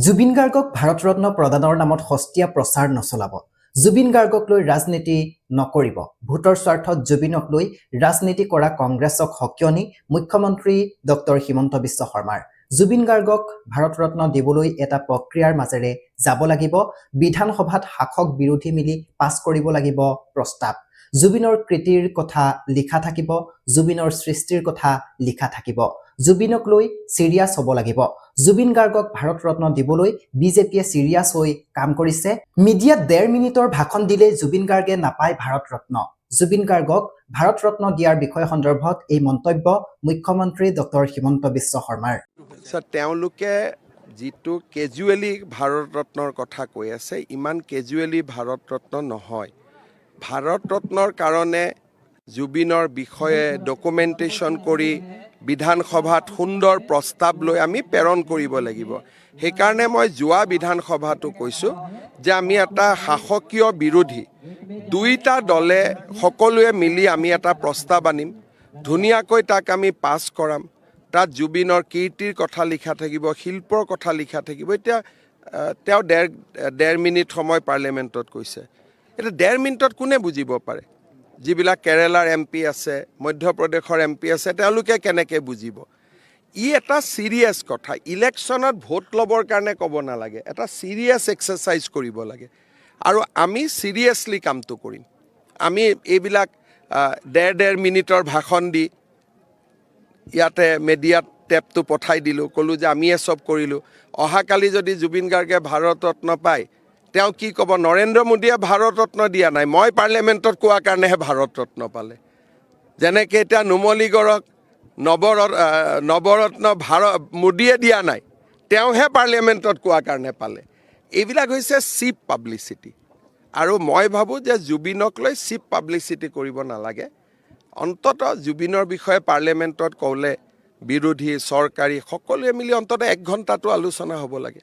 জুবিন গাৰ্গক ভাৰতৰত্ন প্ৰদানৰ নামত সস্তীয়া প্ৰচাৰ নচলাব। জুবিন গাৰ্গক লৈ ৰাজনীতি নকৰিব। ভোটৰ স্বাৰ্থত জুবিনক লৈ ৰাজনীতি কৰা কংগ্ৰেছক সকিয়নি মুখ্যমন্ত্ৰী ডক্টৰ হিমন্ত বিশ্ব শৰ্মাৰ। জুবিন গাৰ্গক ভাৰতৰত্ন দিবলৈ এটা প্ৰক্ৰিয়াৰ মাজেৰে যাব লাগিব। বিধানসভাত শাসক বিৰোধী মিলি পাছ কৰিব লাগিব প্ৰস্তাৱ। জুবিনৰ কৃতিৰ কথা লিখা থাকিব, জুবিনৰ সৃষ্টিৰ কথা লিখা থাকিব। জুবিনক লৈ চিৰিয়াছ হ'ব লাগিব। জুবিন গাৰ্গক ভাৰতৰত্ন দিবলৈ বিজেপিয়ে চিৰিয়াছ হৈ কাম কৰিছে। মিডিয়াত 1.5 মিনিটৰ ভাষণ দিলে জুবিন গাৰ্গে নাপায় ভাৰতৰত্ন। জুবিন গাৰ্গক ভাৰতৰত্ন দিয়াৰ বিষয় সন্দৰ্ভত এই মন্তব্য মুখ্যমন্ত্ৰী ডক্টৰ হিমন্ত বিশ্ব শৰ্মাৰ। তেওঁলোকে যিটো কেজুৱেলি ভাৰতৰত্নৰ কথা কৈ আছে, ইমান কেজুৱেলি ভাৰতৰত্ন নহয়। ভাৰতৰত্নৰ কাৰণে জুবিনৰ বিষয়ে ডকুমেণ্টেশ্যন কৰি বিধানসভাত সুন্দৰ প্ৰস্তাৱ লৈ আমি প্ৰেৰণ কৰিব লাগিব। সেইকাৰণে মই যোৱা বিধানসভাটো কৈছোঁ যে আমি এটা শাসকীয় বিৰোধী দুইটা দলে সকলোৱে মিলি আমি এটা প্ৰস্তাৱ আনিম, ধুনীয়াকৈ তাক আমি পাছ কৰাম। তাত জুবিনৰ কীৰ্তিৰ কথা লিখা থাকিব, শিল্পৰ কথা লিখা থাকিব। এতিয়া তেওঁ 1.5 মিনিট সময় পাৰ্লিয়ামেণ্টত কৈছে। এতিয়া 1.5 মিনিটত কোনে বুজিব পাৰে? যিবিলাক কেৰেলাৰ MP আছে, মধ্যপ্ৰদেশৰ MP আছে, তেওঁলোকে কেনেকৈ বুজিব? ই এটা চিৰিয়াছ কথা। ইলেকশ্যনত ভোট ল'বৰ কাৰণে ক'ব নালাগে, এটা চিৰিয়াছ এক্সাৰচাইজ কৰিব লাগে। আৰু আমি চিৰিয়াছলি কামটো কৰিম। আমি এইবিলাক 1.5 মিনিটৰ ভাষণ দি ইয়াতে মিডিয়াত টেপটো পঠাই দিলোঁ, ক'লোঁ যে আমিয়ে চব কৰিলোঁ। অহাকালি যদি জুবিন গাৰ্গে ভাৰতৰত্ন পায়, তেওঁ কি ক'ব? নৰেন্দ্ৰ মোদীয়ে ভাৰতৰত্ন দিয়া নাই, মই পাৰ্লিয়ামেণ্টত কোৱাৰ কাৰণেহে ভাৰতৰত্ন পালে। যেনেকৈ এতিয়া নুমলীগড়ক নৱৰত্ন মোদীয়ে দিয়া নাই, তেওঁহে পাৰ্লিয়ামেণ্টত কোৱাৰ কাৰণে পালে। এইবিলাক হৈছে চিপ পাব্লিচিটি। আৰু মই ভাবোঁ যে জুবিনক লৈ চিপ পাব্লিচিটি কৰিব নালাগে। অন্ততঃ জুবিনৰ বিষয়ে পাৰ্লিয়ামেণ্টত ক'লে বিৰোধী চৰকাৰী সকলোৱে মিলি অন্ততঃ 1 ঘণ্টাটো আলোচনা হ'ব লাগে।